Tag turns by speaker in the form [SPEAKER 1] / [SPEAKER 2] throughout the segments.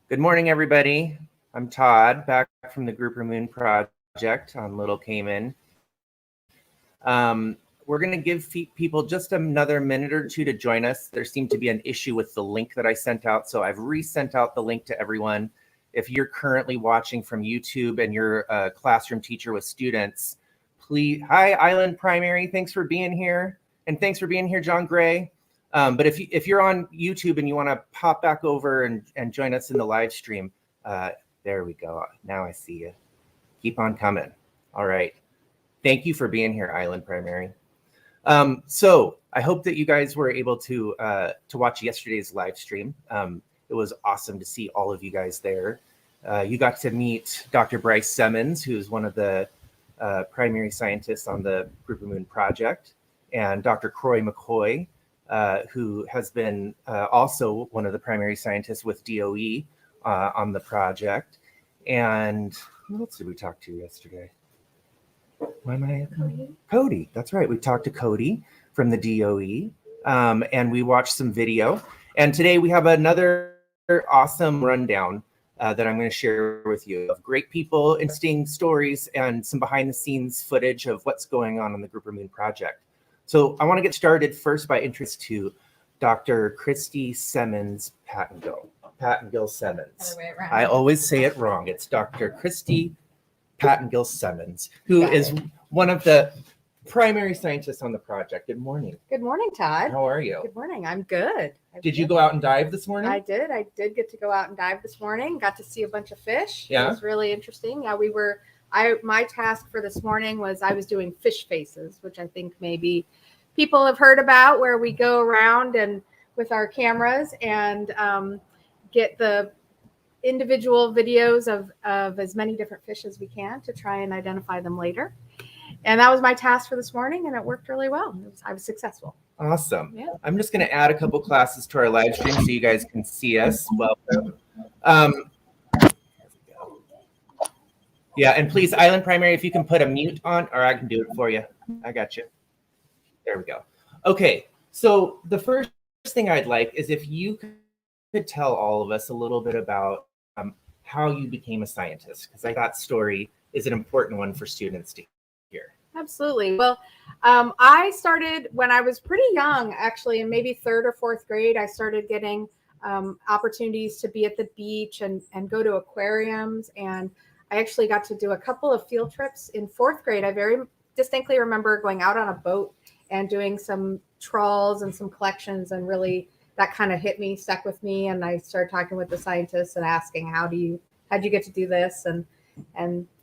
[SPEAKER 1] Good morning, everybody. I'm Todd, back from the Grouper Moon Project on Little Cayman. We're going to give people just another minute or two to join us. There seemed to be an issue with the link that I sent out, so I've resent out the link to everyone. If you're currently watching from YouTube and you're a classroom teacher with students, please, hi, Island Primary, thanks for being here. And thanks for being here, John Gray. But if you're on YouTube and you want to pop back over and join us in the live stream, there we go. Now I see you. Keep on coming. All right. Thank you for being here, Island Primary. So I hope that you guys were able to watch yesterday's live stream. It was awesome to see all of you guys there. You got to meet Dr. Bryce Semmens, who's one of the primary scientists on the Grouper Moon Project, and Dr. Croy McCoy, who has been also one of the primary scientists with DOE on the project. And who else did we talk to yesterday? Why am I? Cody. That's right. We talked to Cody from the DOE, and we watched some video. And today we have another awesome rundown that I'm going to share with you of great people, interesting stories, and some behind-the-scenes footage of what's going on the Grouper Moon Project. So I want to get started first by introducing Dr. Christy Pattengill-Semmens. I always say it wrong. It's Dr. Christy Pattengill-Semmens, who is one of the primary scientists on the project. Good morning.
[SPEAKER 2] Good morning, Todd.
[SPEAKER 1] How are you?
[SPEAKER 2] Good morning. I'm good.
[SPEAKER 1] Did you go out and dive this morning?
[SPEAKER 2] I did. I did get to go out and dive this morning. Got to see a bunch of fish.
[SPEAKER 1] Yeah.
[SPEAKER 2] It was really interesting. Yeah, my task for this morning was I was doing fish faces, which I think maybe people have heard about, where we go around and with our cameras and get the individual videos of as many different fish as we can to try and identify them later. And that was my task for this morning, and it worked really well. I was successful.
[SPEAKER 1] Awesome.
[SPEAKER 2] Yeah.
[SPEAKER 1] I'm just going to add a couple classes to our live stream so you guys can see us. Welcome. Yeah, and please, Island Primary, if you can put a mute on, or I can do it for you. I got you. There we go. Okay, so the first thing I'd like is if you could tell all of us a little bit about how you became a scientist, because that story is an important one for students to hear.
[SPEAKER 2] Absolutely. Well, I started when I was pretty young, actually, in maybe third or fourth grade. I started getting opportunities to be at the beach and go to aquariums. And I actually got to do a couple of field trips in fourth grade. I very distinctly remember going out on a boat and doing some trawls and some collections, and really that kind of hit me, stuck with me. And I started talking with the scientists and asking, how'd you get to do this? And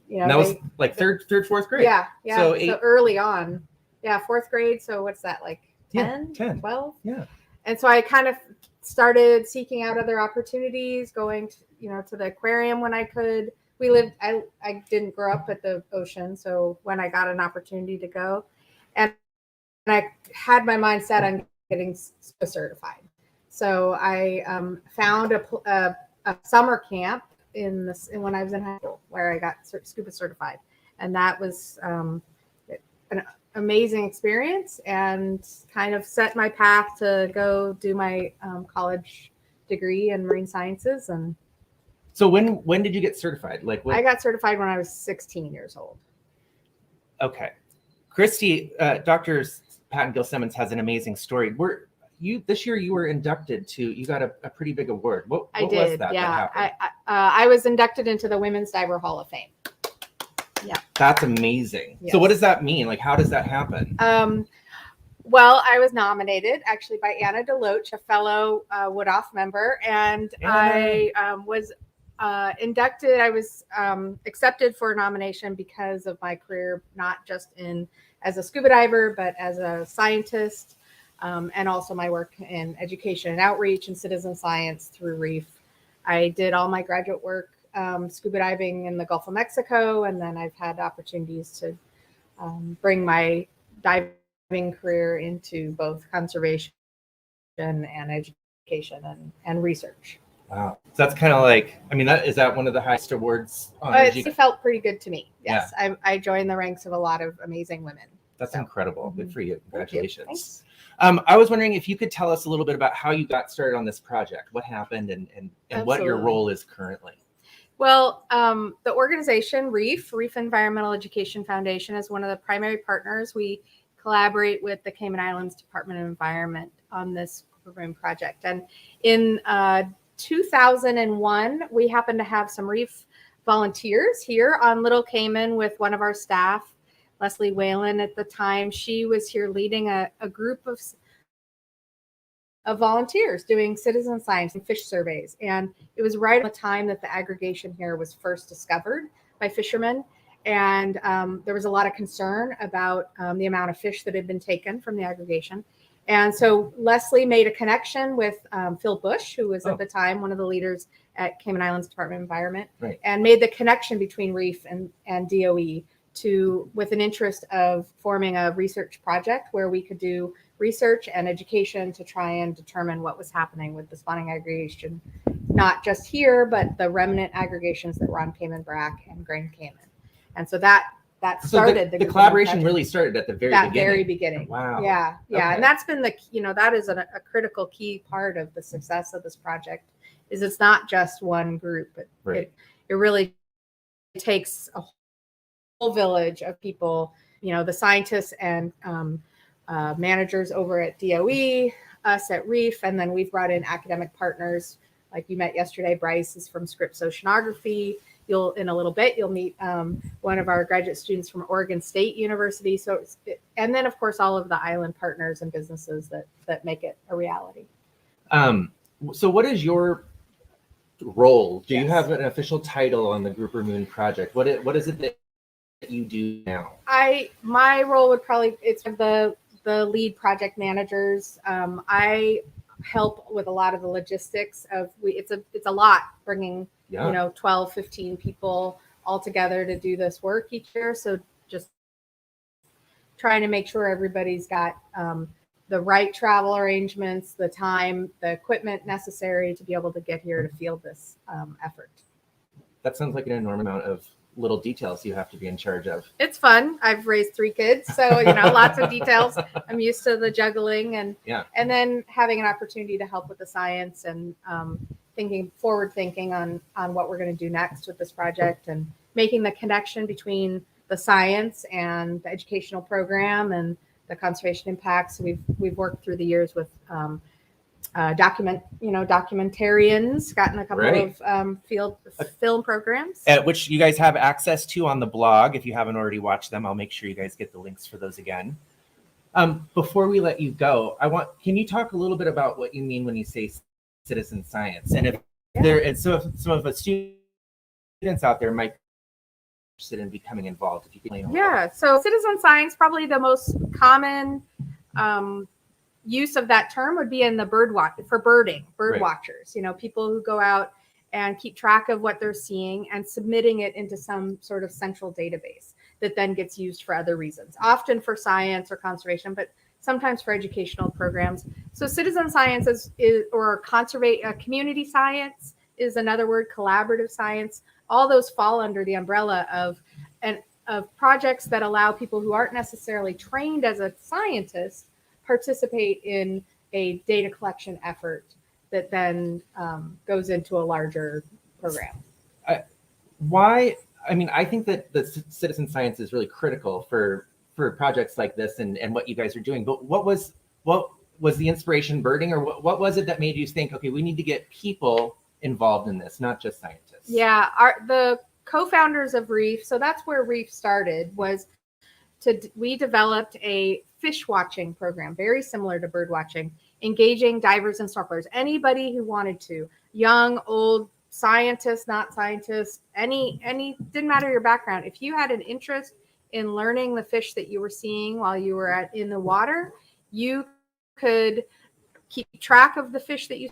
[SPEAKER 2] you know,
[SPEAKER 1] and that was like third, fourth grade.
[SPEAKER 2] Yeah. So early on. Yeah, fourth grade. So what's that, like 10, 12?
[SPEAKER 1] Yeah.
[SPEAKER 2] And so I kind of started seeking out other opportunities, going to the aquarium when I could. I didn't grow up at the ocean, so when I got an opportunity to go, and I had my mind set on getting scuba certified. So I found a summer camp when I was in high school where I got scuba certified, and that was an amazing experience and kind of set my path to go do my college degree in marine sciences. And
[SPEAKER 1] so when did you get certified?
[SPEAKER 2] I got certified when I was 16 years old.
[SPEAKER 1] Okay. Christy, Dr. Pattengill-Semmens has an amazing story. This year you were inducted you got a pretty big award. What was that?
[SPEAKER 2] Yeah, I was inducted into the Women's Diver Hall of Fame. Yeah.
[SPEAKER 1] That's amazing. Yes. So what does that mean? Like, how does that happen?
[SPEAKER 2] Well, I was nominated actually by Anna DeLoach, a fellow Woodhoff member, and I was inducted. I was accepted for a nomination because of my career, not just as a scuba diver, but as a scientist, and also my work in education and outreach and citizen science through REEF. I did all my graduate work scuba diving in the Gulf of Mexico, and then I've had opportunities to bring my diving career into both conservation and education and research.
[SPEAKER 1] Wow. So that's kind of like, is that one of the highest awards?
[SPEAKER 2] It felt pretty good to me. Yes. Yeah. I joined the ranks of a lot of amazing women.
[SPEAKER 1] That's
[SPEAKER 2] So,
[SPEAKER 1] incredible. Good for you.
[SPEAKER 2] Thank you.
[SPEAKER 1] Congratulations.
[SPEAKER 2] Thanks.
[SPEAKER 1] I was wondering if you could tell us a little bit about how you got started on this project, what happened, and what your
[SPEAKER 2] Absolutely.
[SPEAKER 1] role is currently.
[SPEAKER 2] Well, the organization REEF Environmental Education Foundation, is one of the primary partners. We collaborate with the Cayman Islands Department of Environment on this program project. And in 2001, we happened to have some REEF volunteers here on Little Cayman with one of our staff, Leslie Whalen at the time. She was here leading a group of volunteers doing citizen science and fish surveys. And it was right at the time that the aggregation here was first discovered by fishermen. And there was a lot of concern about the amount of fish that had been taken from the aggregation. And so Leslie made a connection with Phil Bush, who was at the time one of the leaders at Cayman Islands Department of Environment, and made the connection between REEF and DOE with an interest of forming a research project where we could do research and education to try and determine what was happening with the spawning aggregation, not just here, but the remnant aggregations that were on Cayman Brac and Grand Cayman. And so that started
[SPEAKER 1] the collaboration really started at the very beginning.
[SPEAKER 2] Wow.
[SPEAKER 1] Yeah.
[SPEAKER 2] Okay. And that's been that is a critical key part of the success of this project. Is it's not just one group, but it really takes a whole village of people, the scientists and managers over at DOE, us at REEF, and then we've brought in academic partners like you met yesterday. Bryce is from Scripps Oceanography. In a little bit, you'll meet one of our graduate students from Oregon State University. And then of course, all of the island partners and businesses that make it a reality.
[SPEAKER 1] So what is your role? Do you have an official title on the Grouper Moon project? What is it that you do now?
[SPEAKER 2] My role would it's the lead project managers. I help with a lot of the logistics of it's a lot bringing 12, 15 people all together to do this work each year. So just trying to make sure everybody's got the right travel arrangements, the time, the equipment necessary to be able to get here to field this effort.
[SPEAKER 1] That sounds like an enormous amount of little details you have to be in charge of.
[SPEAKER 2] It's fun. I've raised 3 kids, so lots of details. I'm used to the juggling and then having an opportunity to help with the science and forward thinking on what we're going to do next with this project and making the connection between the science and the educational program and the conservation impacts. We've worked through the years with documentarians, gotten a couple of field film programs,
[SPEAKER 1] which you guys have access to on the blog. If you haven't already watched them, I'll make sure you guys get the links for those again. Before we let you go, can you talk a little bit about what you mean when you say citizen science, and if some of the students out there might be interested in becoming involved, if you could.
[SPEAKER 2] So citizen science, probably the most common use of that term would be in the bird watchers, people who go out and keep track of what they're seeing and submitting it into some sort of central database that then gets used for other reasons, often for science or conservation, but sometimes for educational programs. So citizen science or community science is another word, collaborative science. All those fall under the umbrella of projects that allow people who aren't necessarily trained as a scientist participate in a data collection effort that then goes into a larger program.
[SPEAKER 1] I think that the citizen science is really critical for projects like this and what you guys are doing. But what was the inspiration birding, or what was it that made you think, okay, we need to get people involved in this, not just scientists?
[SPEAKER 2] Yeah, the co-founders of REEF, so that's where REEF started, we developed a fish watching program, very similar to bird watching, engaging divers and snorkelers, anybody who wanted to, young, old, scientists, not scientists, any didn't matter your background. If you had an interest in learning the fish that you were seeing while you were in the water, you could keep track of the fish that you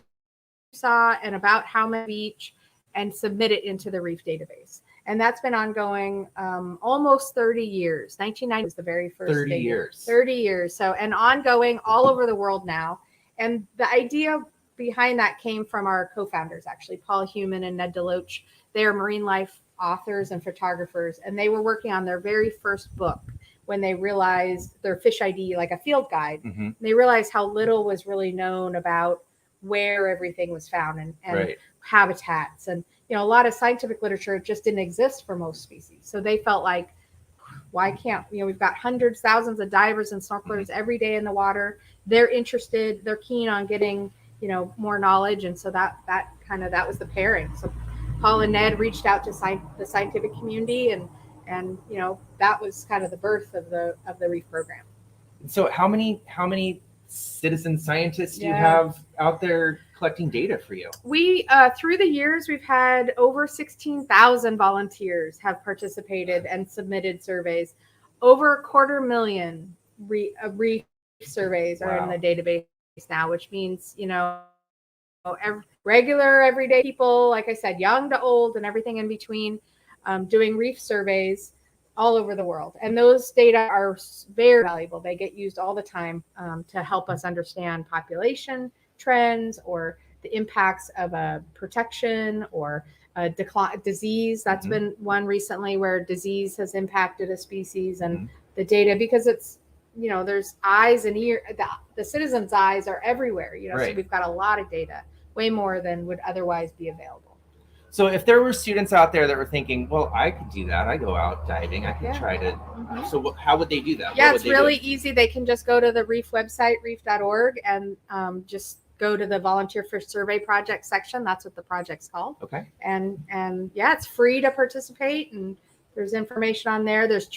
[SPEAKER 2] saw and about how many each and submit it into the REEF database. And that's been ongoing almost 30 years. 1990 was the very first
[SPEAKER 1] 30 years.
[SPEAKER 2] 30 years. So, and ongoing all over the world now. And the idea behind that came from our co-founders, actually, Paul Heumann and Ned Deloach. They are marine life authors and photographers, and they were working on their very first book, when they realized their fish ID, like a field guide,
[SPEAKER 1] Mm-hmm.
[SPEAKER 2] they realized how little was really known about where everything was found and
[SPEAKER 1] Right.
[SPEAKER 2] habitats. And, you know, a lot of scientific literature just didn't exist for most species. So they felt like, why can't, you know, we've got hundreds, thousands of divers and snorkelers every day in the water. They're interested, they're keen on getting, you know, more knowledge. And so that was the pairing. So Paul and Ned reached out to the scientific community, and you know, that was kind of the birth of the REEF program.
[SPEAKER 1] So how many citizen scientists do you
[SPEAKER 2] Yeah.
[SPEAKER 1] have out there collecting data for you?
[SPEAKER 2] We through the years, we've had over 16,000 volunteers have participated and submitted surveys. Over 250,000 REEF surveys are in
[SPEAKER 1] Wow.
[SPEAKER 2] the database now, which means, you know, regular everyday people, like I said, young to old and everything in between, doing REEF surveys all over the world. And those data are very valuable. They get used all the time to help us understand population trends or the impacts of a protection or a disease. That's been one recently where disease has impacted a species, and the data, because it's, you know, there's eyes and ear, the citizens' eyes are everywhere, you know,
[SPEAKER 1] Right.
[SPEAKER 2] so we've got a lot of data, way more than would otherwise be available.
[SPEAKER 1] So if there were students out there that were thinking, well, I could do that. I go out diving. I could try to. So how would they do that?
[SPEAKER 2] Yeah, it's really easy. They can just go to the REEF website, reef.org, and just go to the Volunteer Fish Survey Project section. That's what the project's called.
[SPEAKER 1] Okay.
[SPEAKER 2] And yeah, it's free to participate, and there's information on there. There's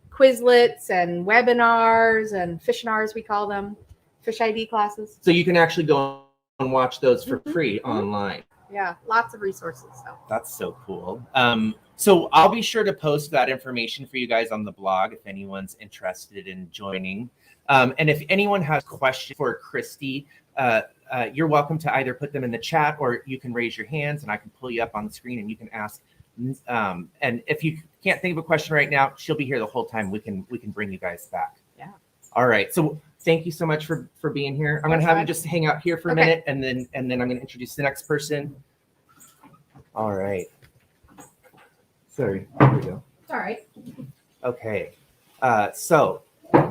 [SPEAKER 2] Quizlets and webinars and fishinars, we call them, fish ID classes.
[SPEAKER 1] So you can actually go and watch those for free online.
[SPEAKER 2] Yeah, lots of resources. So
[SPEAKER 1] that's so cool. So I'll be sure to post that information for you guys on the blog if anyone's interested in joining. And if anyone has questions for Christy, you're welcome to either put them in the chat, or you can raise your hands and I can pull you up on the screen and you can ask. And if you can't think of a question right now, she'll be here the whole time. We can bring you guys back.
[SPEAKER 2] Yeah.
[SPEAKER 1] All right. So thank you so much for being here. I'm going to have you just hang out here for a minute, and then I'm going to introduce the next person. All right. Sorry. Here we go.
[SPEAKER 2] It's all right.
[SPEAKER 1] Okay. So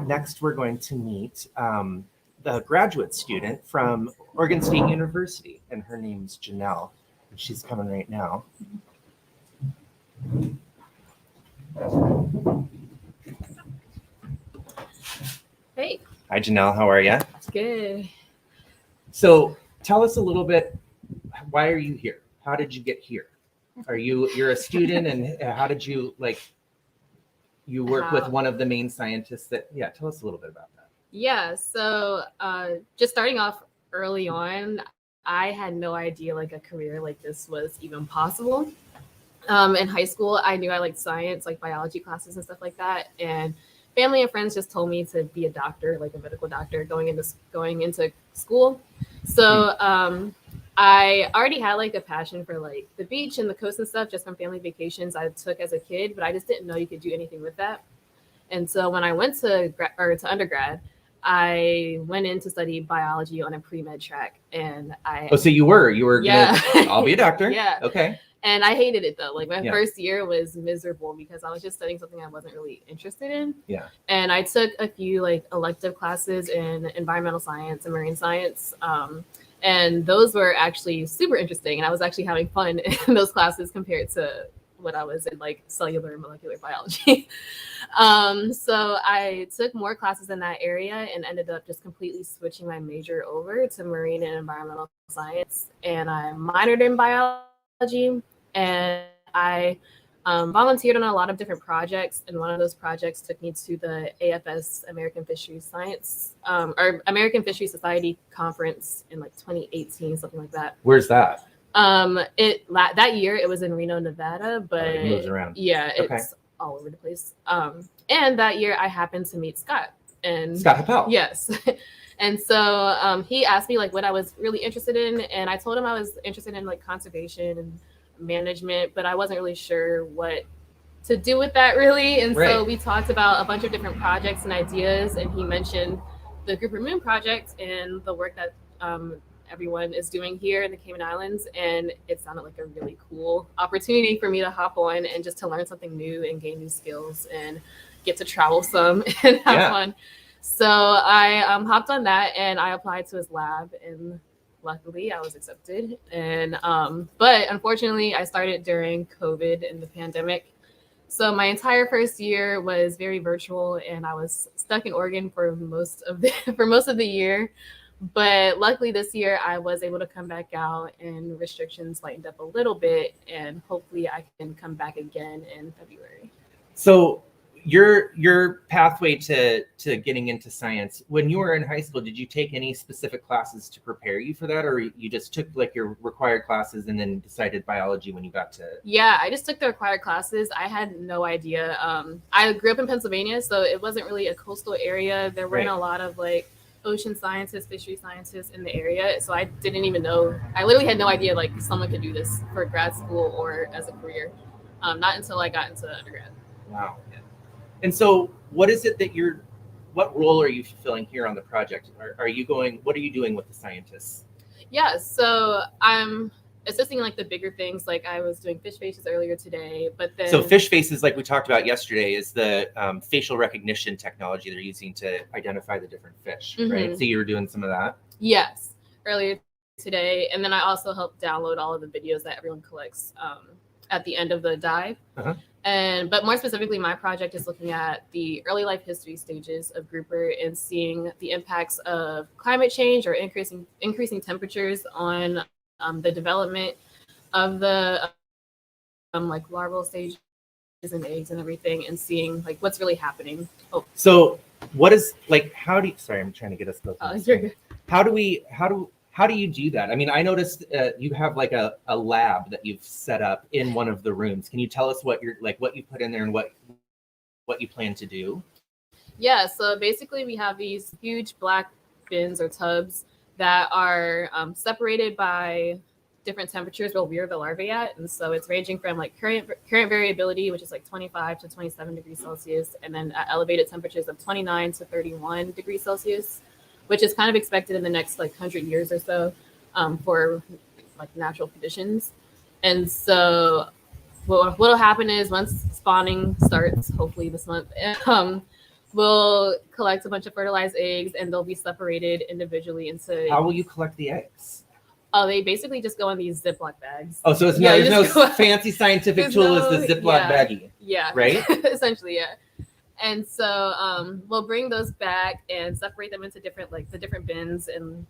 [SPEAKER 1] next we're going to meet the graduate student from Oregon State University, and her name's Janelle. And she's coming right now.
[SPEAKER 3] Hey.
[SPEAKER 1] Hi, Janelle. How are you?
[SPEAKER 3] It's good.
[SPEAKER 1] So tell us a little bit. Why are you here? How did you get here? You're a student, and how did you you work with one of the main scientists tell us a little bit about that.
[SPEAKER 3] Yeah. So just starting off early on, I had no idea like a career like this was even possible. In high school, I knew I liked science, like biology classes and stuff like that. And family and friends just told me to be a doctor, like a medical doctor, going into school. So I already had like a passion for like the beach and the coast and stuff just from family vacations I took as a kid, but I just didn't know you could do anything with that. And so when I went to undergrad, I went in to study biology on a pre-med track, and
[SPEAKER 1] so you were
[SPEAKER 3] yeah.
[SPEAKER 1] Gonna, I'll be a doctor.
[SPEAKER 3] Yeah.
[SPEAKER 1] Okay.
[SPEAKER 3] And I hated it though. Like my first year was miserable because I was just studying something I wasn't really interested in.
[SPEAKER 1] Yeah. And
[SPEAKER 3] I took a few like elective classes in environmental science and marine science. And those were actually super interesting. And I was actually having fun in those classes compared to what I was in like cellular and molecular biology. So I took more classes in that area and ended up just completely switching my major over to marine and environmental science. And I minored in biology, and I volunteered on a lot of different projects. And one of those projects took me to the AFS American Fisheries Science or American Fisheries Society conference in like 2018, something like that.
[SPEAKER 1] Where's that?
[SPEAKER 3] That year it was in Reno, Nevada, but
[SPEAKER 1] it moves around.
[SPEAKER 3] Yeah, it's all over the place. And that year I happened to meet Scott
[SPEAKER 1] Happel.
[SPEAKER 3] Yes. And so he asked me like what I was really interested in, and I told him I was interested in like conservation and management, but I wasn't really sure what to do with that really. And so we talked about a bunch of different projects and ideas, and he mentioned the Grouper Moon project and the work that everyone is doing here in the Cayman Islands, and it sounded like a really cool opportunity for me to hop on and just to learn something new and gain new skills and get to travel some and have
[SPEAKER 1] Yeah.
[SPEAKER 3] fun. So I hopped on that and I applied to his lab, and luckily I was accepted. And but unfortunately I started during COVID and the pandemic. So my entire first year was very virtual, and I was stuck in Oregon for most of the year. But luckily this year I was able to come back out and restrictions lightened up a little bit, and hopefully I can come back again in February.
[SPEAKER 1] So your pathway to getting into science, when you were in high school, did you take any specific classes to prepare you for that, or you just took like your required classes and then decided biology when you got to?
[SPEAKER 3] Yeah, I just took the required classes. I had no idea. I grew up in Pennsylvania, so it wasn't really a coastal area. There weren't a lot of like ocean scientists, fishery scientists in the area. So I didn't even know. I literally had no idea like someone could do this for grad school or as a career. Not until I got into undergrad.
[SPEAKER 1] Wow. And so what is it that what role are you fulfilling here on the project? What are you doing with the scientists?
[SPEAKER 3] Yeah, so I'm assisting in like the bigger things. Like I was doing fish faces earlier today, but then
[SPEAKER 1] So fish faces, like we talked about yesterday, is the facial recognition technology they're using to identify the different fish, right? So you were doing some of that?
[SPEAKER 3] Yes, earlier today. And then I also helped download all of the videos that everyone collects at the end of the dive. But more specifically, my project is looking at the early life history stages of grouper and seeing the impacts of climate change or increasing temperatures on the development of the like larval stages and eggs and everything, and seeing like what's really happening.
[SPEAKER 1] So what is like, sorry, I'm trying to get us both.
[SPEAKER 3] You're good.
[SPEAKER 1] How do you do that? I mean, I noticed you have like a lab that you've set up in one of the rooms. Can you tell us what you put in there and what you plan to do? Yeah,
[SPEAKER 3] so basically we have these huge black bins or tubs that are separated by different temperatures where we're the larvae at. And so it's ranging from like current variability, which is like 25 to 27 degrees Celsius, and then at elevated temperatures of 29 to 31 degrees Celsius, which is kind of expected in the next like 100 years or so for like natural conditions. And so what'll happen is once spawning starts, hopefully this month, we'll collect a bunch of fertilized eggs, and they'll be separated individually into.
[SPEAKER 1] How will you collect the eggs?
[SPEAKER 3] Oh, they basically just go in these Ziploc bags.
[SPEAKER 1] Oh, so there's no fancy scientific tool as the Ziploc baggie.
[SPEAKER 3] Yeah.
[SPEAKER 1] Right?
[SPEAKER 3] Essentially, yeah. And so we'll bring those back and separate them into the different bins in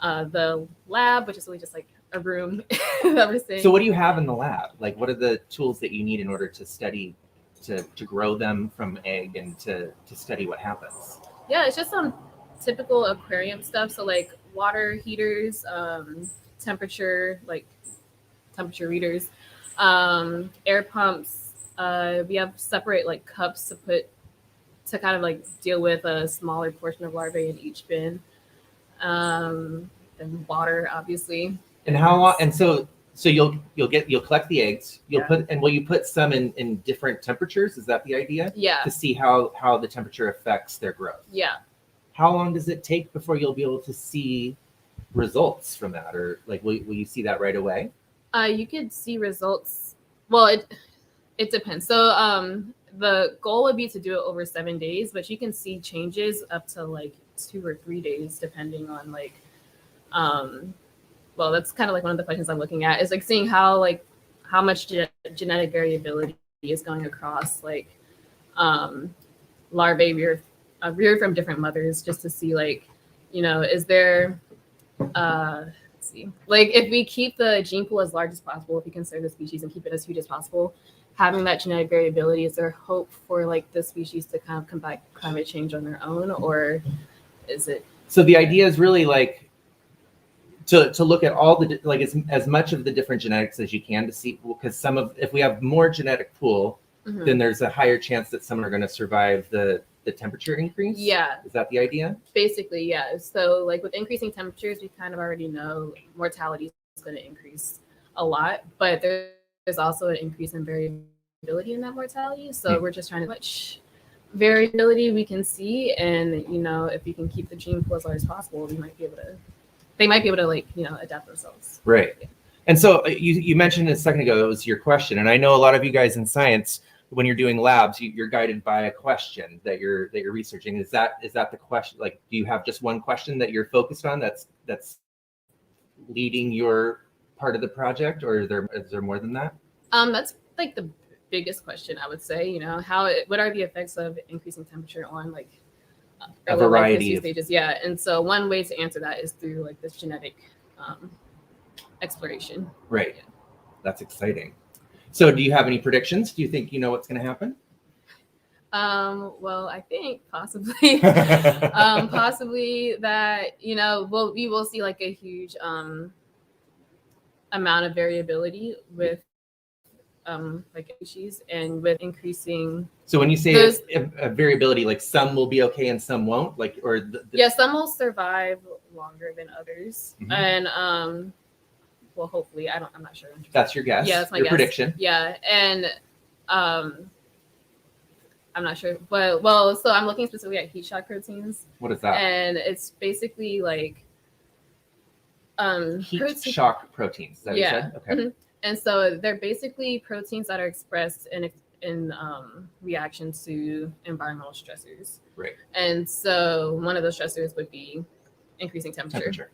[SPEAKER 3] the lab, which is really just like a room that we're seeing.
[SPEAKER 1] So what do you have in the lab? Like, what are the tools that you need in order to study, to grow them from egg and to study what happens?
[SPEAKER 3] Yeah, it's just some typical aquarium stuff. So like water heaters, temperature readers, air pumps. We have separate like cups to kind of like deal with a smaller portion of larvae in each bin, and water, obviously.
[SPEAKER 1] And how long? And so you'll collect the eggs. Will you put some in different temperatures? Is that the idea?
[SPEAKER 3] Yeah.
[SPEAKER 1] To see how the temperature affects their growth.
[SPEAKER 3] Yeah.
[SPEAKER 1] How long does it take before you'll be able to see results from that, or like will you see that right away?
[SPEAKER 3] You could see results. Well, it depends. So the goal would be to do it over 7 days, but you can see changes up to like 2 or 3 days, depending on like, well, that's kind of like one of the questions I'm looking at, is like seeing how much genetic variability is going across like larvae reared from different mothers, just to see like, is there, let's see, like if we keep the gene pool as large as possible, if we conserve the species and keep it as huge as possible, having that genetic variability, is there hope for like the species to kind of combat climate change on their own, or is it? So
[SPEAKER 1] the idea is really like to look at all the like as much of the different genetics as you can to see, because if we have more genetic pool, then there's a higher chance that some are going to survive the temperature increase.
[SPEAKER 3] Yeah.
[SPEAKER 1] Is that the idea?
[SPEAKER 3] Basically, yeah. So like with increasing temperatures, we kind of already know mortality is going to increase a lot, but there's also an increase in variability in that mortality. So we're just trying to much variability we can see, and if we can keep the gene pool as large as possible, they might be able to like adapt themselves.
[SPEAKER 1] Right. Yeah. And so you mentioned a second ago, it was your question, and I know a lot of you guys in science when you're doing labs, you're guided by a question that you're researching. Is that the question? Like, do you have just one question that you're focused on that's leading your part of the project, or is there more than that?
[SPEAKER 3] That's like the biggest question, I would say. What are the effects of increasing temperature on like
[SPEAKER 1] A variety of
[SPEAKER 3] stages? Yeah, and so one way to answer that is through like this genetic exploration.
[SPEAKER 1] Right. Yeah. That's exciting. So do you have any predictions? Do you think you know what's going to happen?
[SPEAKER 3] Well, I think possibly possibly that we will see like a huge amount of variability with like species, and with increasing.
[SPEAKER 1] So when you say a variability, like some will be okay and some won't, like, or
[SPEAKER 3] yeah, some will survive longer than others, and well, hopefully, I'm not sure.
[SPEAKER 1] That's your guess.
[SPEAKER 3] Yeah, that's my
[SPEAKER 1] your
[SPEAKER 3] guess.
[SPEAKER 1] Prediction.
[SPEAKER 3] Yeah, and I'm not sure, but so I'm looking specifically at heat shock proteins.
[SPEAKER 1] What is that? And
[SPEAKER 3] it's basically like
[SPEAKER 1] heat shock proteins. Is that what you said? Okay.
[SPEAKER 3] Mm-hmm. And so they're basically proteins that are expressed in reaction to environmental stressors.
[SPEAKER 1] Right.
[SPEAKER 3] And so one of those stressors would be increasing temperature.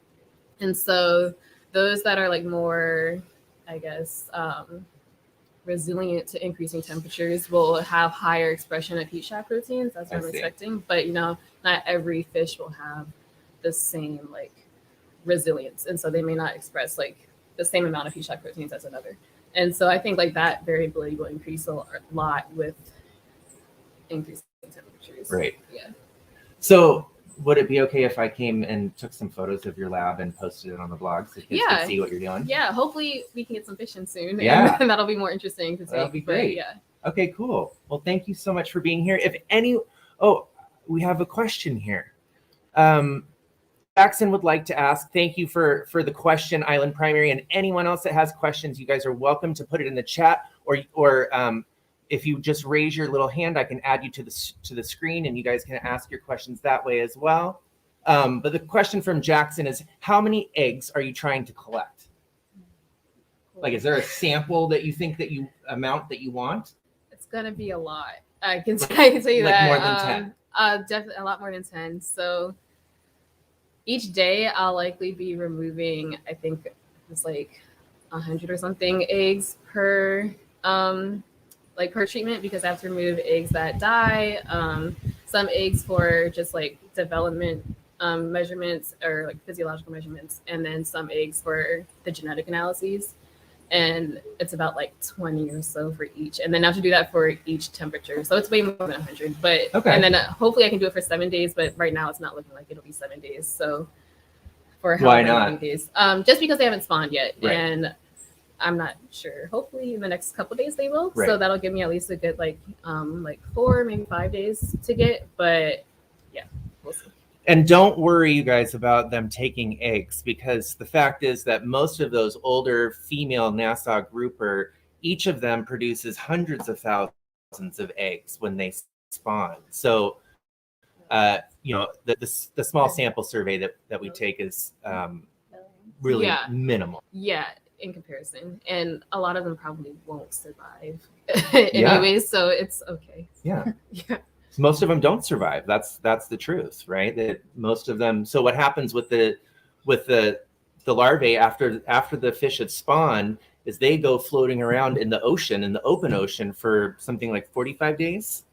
[SPEAKER 3] And so those that are like more, I guess, resilient to increasing temperatures will have higher expression of heat shock proteins. That's what I'm expecting. But not every fish will have the same like resilience, and so they may not express like the same amount of heat shock proteins as another. And so I think like that variability will increase a lot with increasing temperatures.
[SPEAKER 1] Right.
[SPEAKER 3] Yeah.
[SPEAKER 1] So would it be okay if I came and took some photos of your lab and posted it on the blog so kids can see what you're doing?
[SPEAKER 3] Yeah, hopefully we can get some fish in soon.
[SPEAKER 1] Yeah.
[SPEAKER 3] And that'll be more interesting to take.
[SPEAKER 1] That'll be great.
[SPEAKER 3] Yeah.
[SPEAKER 1] Okay, cool. Well, thank you so much for being here. We have a question here. Jackson would like to ask, thank you for the question, Island Primary, and anyone else that has questions, you guys are welcome to put it in the chat, or if you just raise your little hand, I can add you to the screen and you guys can ask your questions that way as well. But the question from Jackson is, how many eggs are you trying to collect? Like, is there a sample that you think amount that you want?
[SPEAKER 3] It's gonna be a lot. I can tell you
[SPEAKER 1] like
[SPEAKER 3] that.
[SPEAKER 1] More than 10?
[SPEAKER 3] Definitely a lot more than 10. So each day I'll likely be removing, I think it's like 100 or something eggs per treatment, because I have to remove eggs that die, some eggs for just like development measurements or like physiological measurements, and then some eggs for the genetic analyses. And it's about like 20 or so for each. And then I have to do that for each temperature. So it's way more than 100. But and then hopefully I can do it for 7 days. But right now it's not looking like it'll be 7 days. So for
[SPEAKER 1] why not?
[SPEAKER 3] Many days? Just because they haven't spawned yet.
[SPEAKER 1] Right.
[SPEAKER 3] And I'm not sure. Hopefully in the next couple of days they will.
[SPEAKER 1] Right.
[SPEAKER 3] So that'll give me at least a good like 4, maybe 5 days to get. But yeah, we'll see.
[SPEAKER 1] And don't worry, you guys, about them taking eggs, because the fact is that most of those older female Nassau grouper, each of them produces hundreds of thousands of eggs when they spawn. So, the small sample survey that we take is really minimal.
[SPEAKER 3] Yeah, in comparison. And a lot of them probably won't survive anyways, so it's okay.
[SPEAKER 1] Yeah.
[SPEAKER 3] Yeah.
[SPEAKER 1] Most of them don't survive. That's the truth, right? That most of them. So what happens with the larvae after the fish had spawned is they go floating around in the open ocean for something like 45 days.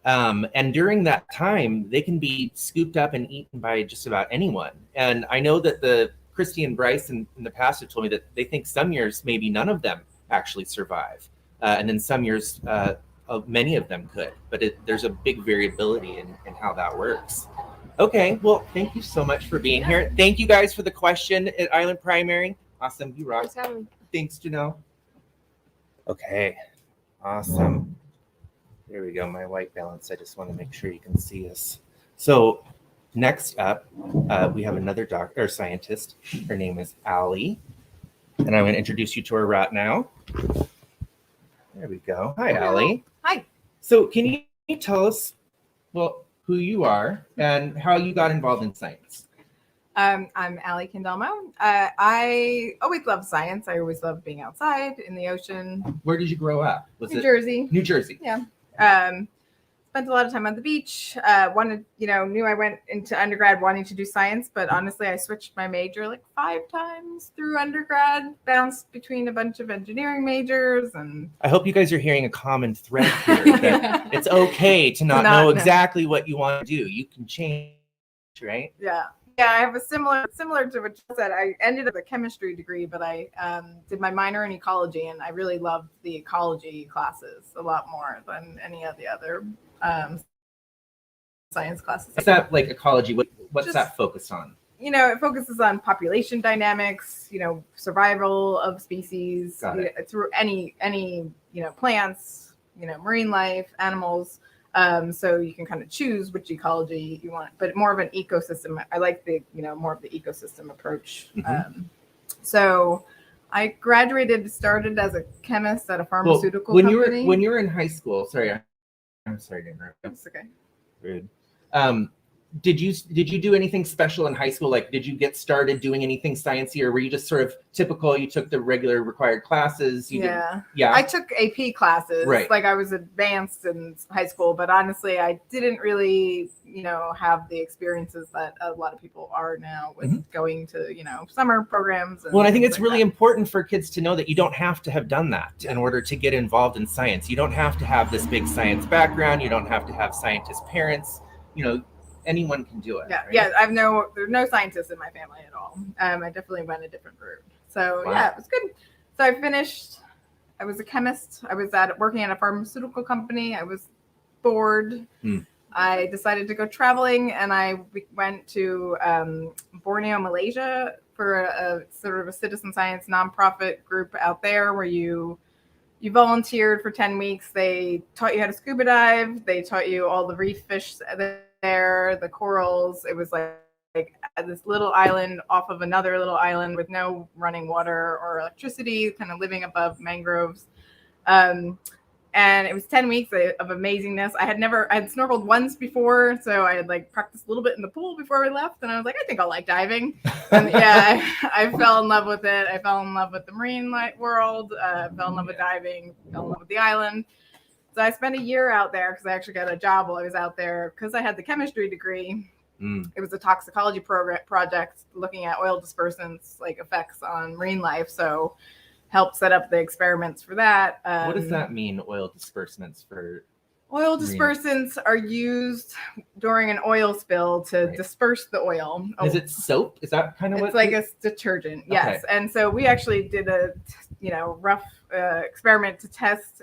[SPEAKER 1] And during that time, they can be scooped up and eaten by just about anyone. And I know that Christy and Bryce in the past have told me that they think some years maybe none of them actually survive, and then some years. Many of them could, but there's a big variability in how that works. Okay, well, thank you so much for being here. Thank you guys for the question at Island Primary. Awesome, you rock. Thanks, Janelle. Okay, awesome. There we go, my white balance. I just want to make sure you can see us. So next up, we have another scientist. Her name is Alli, and I'm going to introduce you to her right now. There we go. Hi, Alli.
[SPEAKER 4] Hi.
[SPEAKER 1] So can you tell us, who you are and how you got involved in science?
[SPEAKER 4] I'm Alli Candelmo. I always loved science. I always loved being outside in the ocean.
[SPEAKER 1] Where did you grow up? Was
[SPEAKER 4] New
[SPEAKER 1] it
[SPEAKER 4] Jersey.
[SPEAKER 1] New Jersey?
[SPEAKER 4] Yeah. Spent a lot of time on the beach. Knew I went into undergrad wanting to do science, but honestly, I switched my major like 5 times through undergrad, bounced between a bunch of engineering majors, and
[SPEAKER 1] I hope you guys are hearing a common thread here. That it's okay to not know exactly what you want to do. You can change, right?
[SPEAKER 4] Yeah. I have a similar to what you said. I ended up a chemistry degree, but I did my minor in ecology, and I really loved the ecology classes a lot more than any of the other science classes.
[SPEAKER 1] Is that like ecology? What's
[SPEAKER 4] Just,
[SPEAKER 1] that focused on?
[SPEAKER 4] It focuses on population dynamics, survival of species through any plants, marine life, animals. So you can kind of choose which ecology you want, but more of an ecosystem. I like the, more of the ecosystem approach.
[SPEAKER 1] Mm-hmm.
[SPEAKER 4] So I started as a chemist at a pharmaceutical company.
[SPEAKER 1] When you were in high school, I'm sorry to interrupt.
[SPEAKER 4] It's okay.
[SPEAKER 1] Rude. Did you do anything special in high school? Like, did you get started doing anything sciencey, or were you just sort of typical? You took the regular required classes.
[SPEAKER 4] Yeah. I took AP classes.
[SPEAKER 1] Right.
[SPEAKER 4] Like I was advanced in high school, but honestly, I didn't really, have the experiences that a lot of people are now with going to, summer programs. And
[SPEAKER 1] I think it's really important for kids to know that you don't have to have done that in order to get involved in science. You don't have to have this big science background. You don't have to have scientist parents. Anyone can do it.
[SPEAKER 4] Yeah,
[SPEAKER 1] right?
[SPEAKER 4] yeah. There's no scientists in my family at all. I definitely went a different route. So yeah, it was good. So I finished. I was a chemist. I was working at a pharmaceutical company. I was bored. I decided to go traveling, and I went to Borneo, Malaysia, for a sort of a citizen science nonprofit group out there, where you volunteered for 10 weeks. They taught you how to scuba dive. They taught you all the reef fish there, the corals. It was like this little island off of another little island with no running water or electricity, kind of living above mangroves. And it was 10 weeks of amazingness. I had snorkeled once before, so I had practiced a little bit in the pool before we left, and I was like, I think I'll like diving. And yeah, I fell in love with it. I fell in love with the marine world, fell in love with diving, fell in love with the island. So I spent a year out there because I actually got a job while I was out there because I had the chemistry degree. It was a toxicology project looking at oil dispersants, effects on marine life. So helped set up the experiments for that.
[SPEAKER 1] What does that mean, oil dispersants for?
[SPEAKER 4] Oil dispersants are used during an oil spill to disperse the oil.
[SPEAKER 1] Is it soap? Is that kind of what?
[SPEAKER 4] It's like a detergent, yes. Okay. And so we actually did a, rough experiment to test,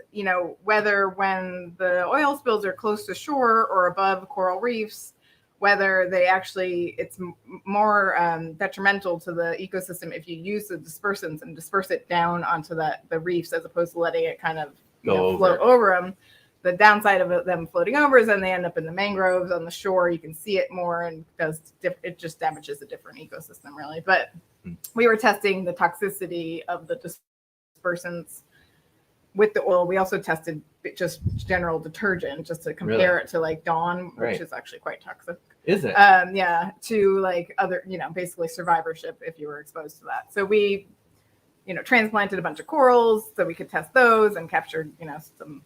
[SPEAKER 4] whether when the oil spills are close to shore or above coral reefs, whether it's more detrimental to the ecosystem if you use the dispersants and disperse it down onto the reefs as opposed to letting it kind of float over them. The downside of them floating over is then they end up in the mangroves on the shore. You can see it more, and it just damages a different ecosystem, really. But we were testing the toxicity of the dispersants with the oil. We also tested just general detergent just to compare it to Dawn, which is actually quite toxic.
[SPEAKER 1] Is it?
[SPEAKER 4] Yeah, to other, basically survivorship if you were exposed to that. So we, transplanted a bunch of corals so we could test those and captured, some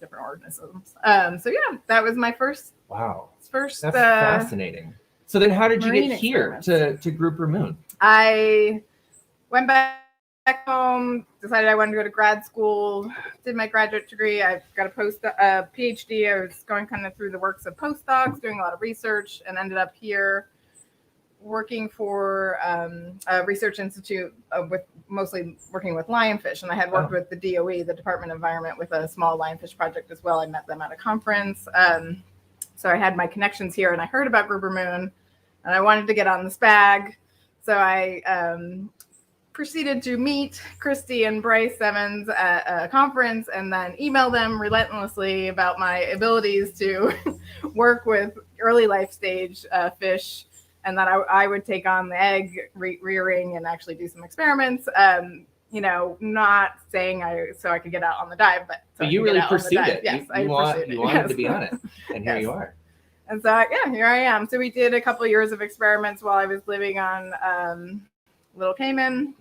[SPEAKER 4] different organisms. So yeah, that was my first.
[SPEAKER 1] Wow.
[SPEAKER 4] That's
[SPEAKER 1] fascinating. So then how did you get here to Grouper Moon?
[SPEAKER 4] I went back home, decided I wanted to go to grad school, did my graduate degree. I've got a PhD. I was going kind of through the works of postdocs, doing a lot of research, and ended up here working for a research institute with mostly working with lionfish. And I had worked with the DOE, the Department of Environment, with a small lionfish project as well. I met them at a conference. So I had my connections here, and I heard about Grouper Moon, and I wanted to get on this bag. So I proceeded to meet Christy and Bryce Semmens at a conference, and then email them relentlessly about my abilities to work with early life stage fish, and that I would take on the egg rearing and actually do some experiments. Not saying so I could get out on the dive, but
[SPEAKER 1] you really pursued it.
[SPEAKER 4] Yes,
[SPEAKER 1] you wanted to be on it, and here you are.
[SPEAKER 4] And so, yeah, here I am. So we did a couple of years of experiments while I was living on Little Cayman,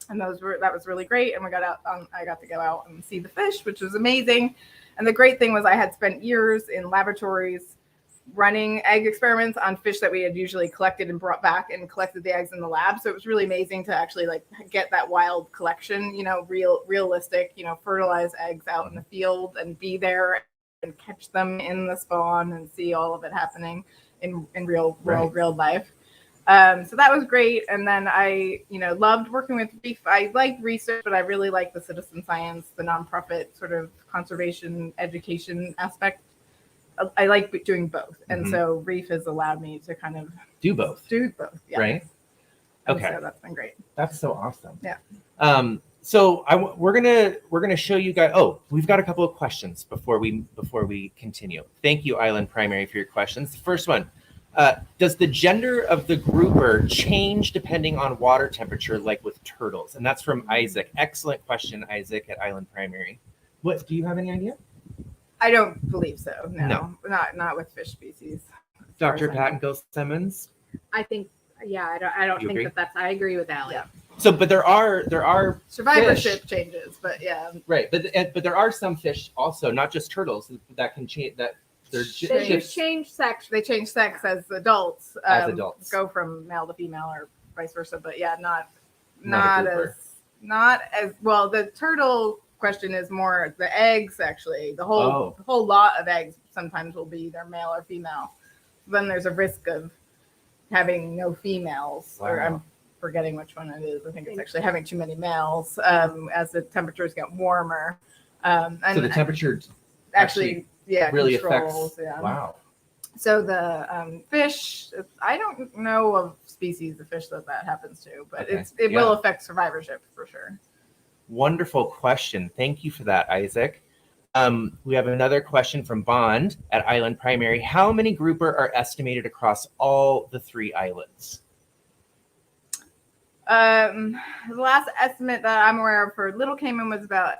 [SPEAKER 4] and that was really great. And we got out. I got to go out and see the fish, which was amazing. And the great thing was I had spent years in laboratories running egg experiments on fish that we had usually collected and brought back and collected the eggs in the lab. So it was really amazing to actually like get that wild collection, realistic, fertilized eggs out in the field and be there and catch them in the spawn and see all of it happening in real life. So that was great. And then I, loved working with REEF. I liked research, but I really liked the citizen science, the nonprofit sort of conservation education aspect. I like doing both. And so REEF has allowed me to kind of
[SPEAKER 1] do both.
[SPEAKER 4] Yeah.
[SPEAKER 1] Right. Okay.
[SPEAKER 4] So that's been great.
[SPEAKER 1] That's so awesome.
[SPEAKER 4] Yeah.
[SPEAKER 1] So we're gonna show you guys. Oh, we've got a couple of questions before we continue. Thank you, Island Primary, for your questions. The first one: does the gender of the grouper change depending on water temperature, like with turtles? And that's from Isaac. Excellent question, Isaac at Island Primary. What do you have any idea?
[SPEAKER 4] I don't believe so. No. Not with fish species.
[SPEAKER 1] Dr. Pattengill-Semmens?
[SPEAKER 2] I think, yeah, I don't think
[SPEAKER 1] agree?
[SPEAKER 2] that's. I agree with Alli.
[SPEAKER 4] Yeah.
[SPEAKER 1] So, but there are
[SPEAKER 4] survivorship
[SPEAKER 1] fish.
[SPEAKER 4] changes, but yeah.
[SPEAKER 1] Right, but there are some fish also, not just turtles, that can change that.
[SPEAKER 2] They change sex.
[SPEAKER 4] They change sex as adults.
[SPEAKER 1] Adults
[SPEAKER 4] go from male to female or vice versa. But yeah, not as well. The turtle question is more the eggs. Actually, the whole lot of eggs sometimes will be either male or female. Then there's a risk of having no females, or I'm forgetting which one it is. I think it's actually having too many males as the temperatures get warmer. And
[SPEAKER 1] so the temperature
[SPEAKER 4] actually
[SPEAKER 1] really
[SPEAKER 4] controls,
[SPEAKER 1] affects. Yeah. Wow.
[SPEAKER 4] So the fish, I don't know of species of fish that happens to, but it will affect survivorship for sure.
[SPEAKER 1] Wonderful question. Thank you for that, Isaac. We have another question from Bond at Island Primary. How many grouper are estimated across all the 3 islands?
[SPEAKER 4] The last estimate that I'm aware of for Little Cayman was about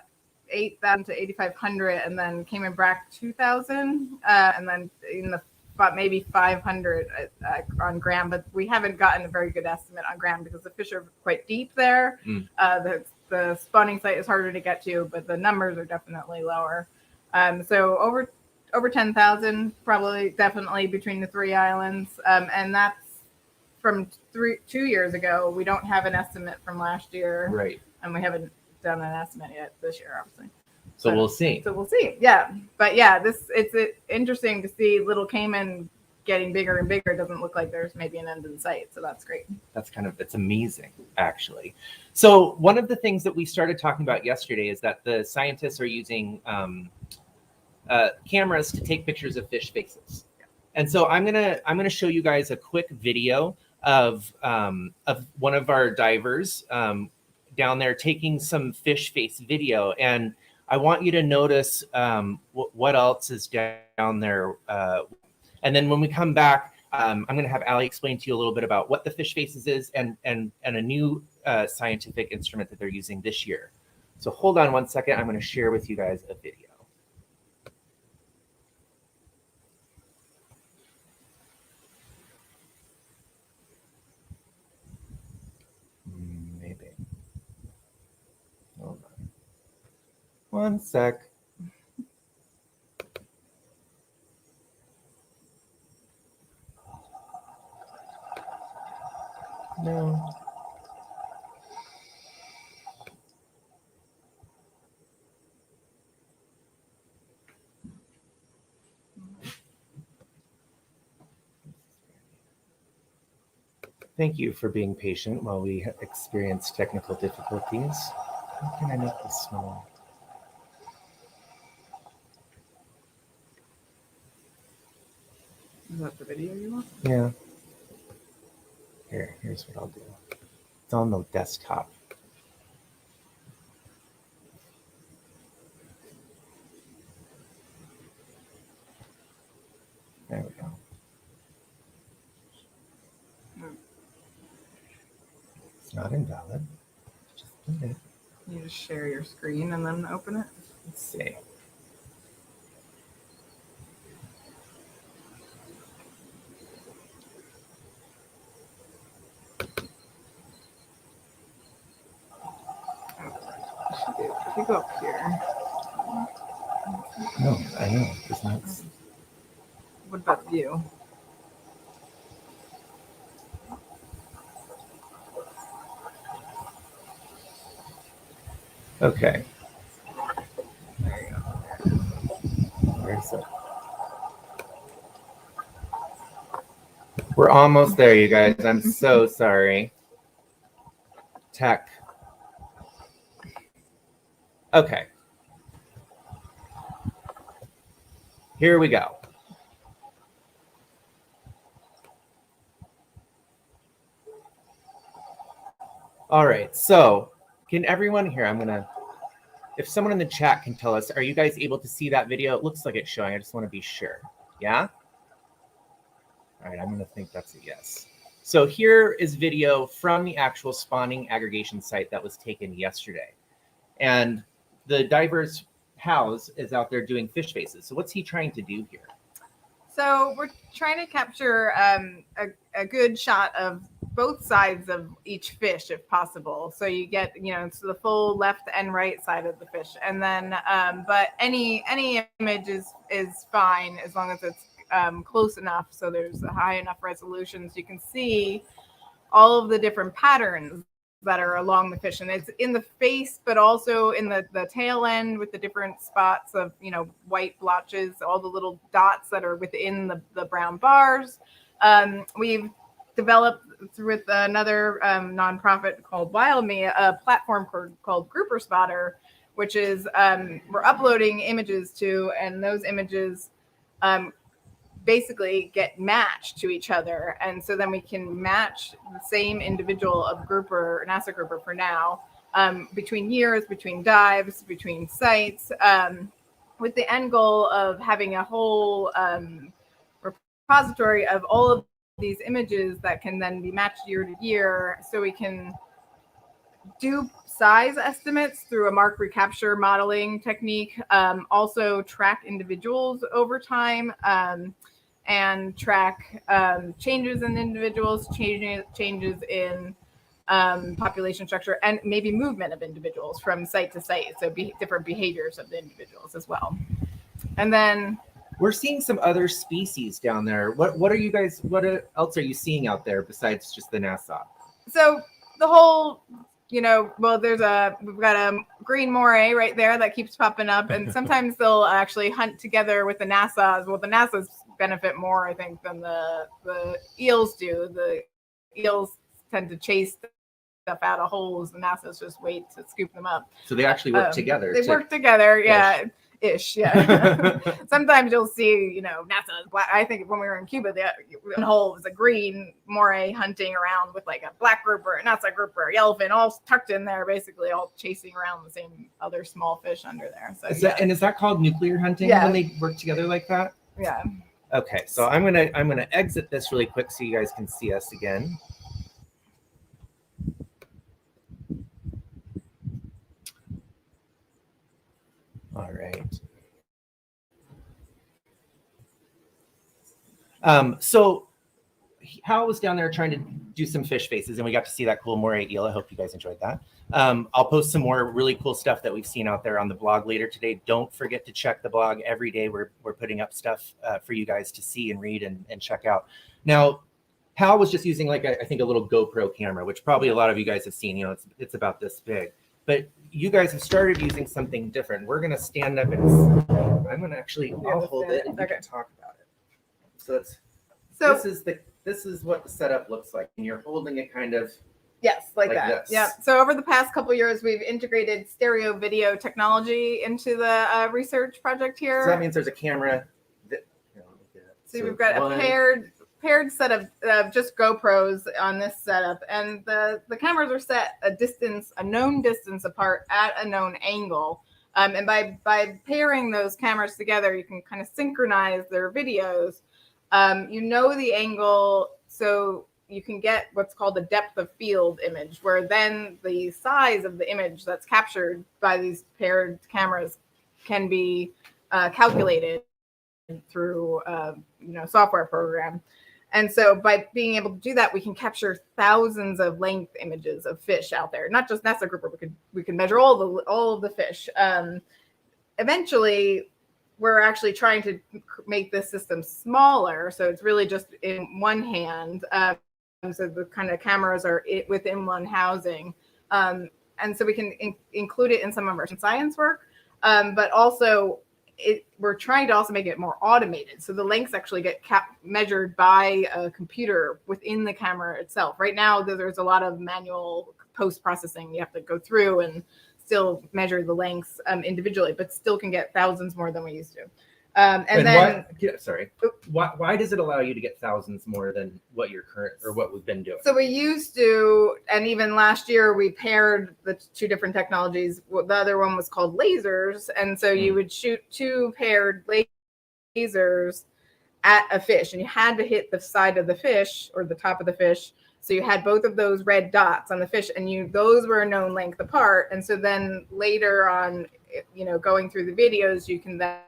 [SPEAKER 4] 8,000 to 8,500, and then Cayman Brac 2,000, and then maybe 500 on Graham, but we haven't gotten a very good estimate on Graham because the fish are quite deep there. The spawning site is harder to get to, but the numbers are definitely lower. So over 10,000, definitely between the 3 islands, and that's from 2 years ago. We don't have an estimate from last year,
[SPEAKER 1] right? And
[SPEAKER 4] we haven't done an estimate yet this year, obviously.
[SPEAKER 1] So we'll see.
[SPEAKER 4] Yeah. But yeah, it's interesting to see Little Cayman getting bigger and bigger. It doesn't look like there's maybe an end in sight. So that's great. It's
[SPEAKER 1] amazing, actually. So one of the things that we started talking about yesterday is that the scientists are using cameras to take pictures of fish faces. And so I'm gonna show you guys a quick video of one of our divers down there taking some fish face video, and I want you to notice what else is down there. And then when we come back, I'm going to have Alli explain to you a little bit about what the fish faces is and a new scientific instrument that they're using this year. So hold on one second. I'm going to share with you guys a video. Maybe. Hold on. One sec. No. Thank you for being patient while we experience technical difficulties. How can I make this small?
[SPEAKER 4] Is that the video you want?
[SPEAKER 1] Yeah. Here's what I'll do. It's on the desktop. There we go. It's not invalid. Just do it.
[SPEAKER 4] You just share your screen and then open it.
[SPEAKER 1] Let's see.
[SPEAKER 4] If you go up here,
[SPEAKER 1] No, I know. It's not.
[SPEAKER 4] what about view?
[SPEAKER 1] Okay.
[SPEAKER 4] There you go.
[SPEAKER 1] Where's it? We're almost there, you guys. I'm so sorry. Tech. Okay. Here we go. All right. So can everyone here, if someone in the chat can tell us, are you guys able to see that video? It looks like it's showing. I just want to be sure. Yeah? All right. I'm going to think that's a yes. So here is video from the actual spawning aggregation site that was taken yesterday. And the diver's house is out there doing fish faces. So what's he trying to do here?
[SPEAKER 4] So we're trying to capture a good shot of both sides of each fish if possible. So you get, it's the full left and right side of the fish. And then, but any image is fine as long as it's close enough. So there's a high enough resolution so you can see all of the different patterns that are along the fish, and it's in the face, but also in the tail end with the different spots of, white blotches, all the little dots that are within the brown bars. We've developed with another nonprofit called WildMe, a platform called Grouper Spotter, which is we're uploading images to, and those images basically get matched to each other, and so then we can match the same individual of grouper, NASA grouper for now, between years, between dives, between sites, with the end goal of having a whole repository of all of these images that can then be matched year to year, so we can do size estimates through a mark recapture modeling technique, also track individuals over time, and track changes in individuals, changes in population structure, and maybe movement of individuals from site to site. So different behaviors of the individuals as well. And then
[SPEAKER 1] we're seeing some other species down there. What are you guys? What else are you seeing out there besides just the Nassau?
[SPEAKER 4] So the whole, well, we've got a green moray right there that keeps popping up, and sometimes they'll actually hunt together with the Nassau's. Well, the Nassau's benefit more, I think, than the eels do. The eels tend to chase stuff out of holes. The Nassau's just wait to scoop them up.
[SPEAKER 1] So they actually work together.
[SPEAKER 4] They work together, yeah. Ish, yeah. Sometimes you'll see, Nassau's black. I think when we were in Cuba, the hole was a green moray hunting around with like a black grouper, a Nassau grouper, yellowfin, all tucked in there, basically all chasing around the same other small fish under there. So
[SPEAKER 1] is that called nuclear hunting when they work together like that?
[SPEAKER 4] Yeah.
[SPEAKER 1] Okay, so I'm gonna exit this really quick so you guys can see us again. All right. So Hal was down there trying to do some fish faces, and we got to see that cool moray eel. I hope you guys enjoyed that. I'll post some more really cool stuff that we've seen out there on the blog later today. Don't forget to check the blog every day. We're putting up stuff for you guys to see and read and check out. Now, Hal was just using I think a little GoPro camera, which probably a lot of you guys have seen. It's about this big. But you guys have started using something different. We're going to stand up and I'm going to actually, I'll hold it and you can talk about it. So this is what the setup looks like. And you're holding it kind of
[SPEAKER 4] like that.
[SPEAKER 1] This.
[SPEAKER 4] Yeah. So over the past couple of years, we've integrated stereo video technology into the research project here.
[SPEAKER 1] So that means there's a camera.
[SPEAKER 4] So we've got a paired set of just GoPros on this setup, and the cameras are set a known distance apart at a known angle, and by pairing those cameras together, you can kind of synchronize their videos. The angle, so you can get what's called a depth of field image, where then the size of the image that's captured by these paired cameras can be calculated through software program. And so by being able to do that, we can capture thousands of length images of fish out there, not just Nassau grouper. We could measure all of the fish. Eventually, we're actually trying to make this system smaller, so it's really just in one hand. So the kind of cameras are within one housing, and so we can include it in some of our science work, but also we're trying to also make it more automated. So the lengths actually get measured by a computer within the camera itself. Right now, there's a lot of manual post-processing you have to go through and still measure the lengths individually, but still can get thousands more than we used to.
[SPEAKER 1] Why does it allow you to get thousands more than what your current or what we've been doing?
[SPEAKER 4] So we used to, and even last year we paired the two different technologies. The other one was called lasers, and so you would shoot two paired lasers at a fish, and you had to hit the side of the fish or the top of the fish. So you had both of those red dots on the fish, and those were a known length apart. And so then later on, going through the videos, you can then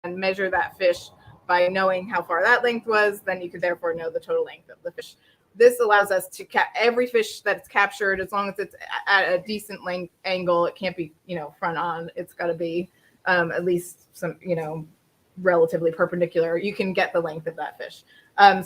[SPEAKER 4] measure that fish by knowing how far that length was. Then you could therefore know the total length of the fish. This allows us to every fish that's captured, as long as it's at a decent length angle. It can't be front on. It's got to be at least some relatively perpendicular. You can get the length of that fish.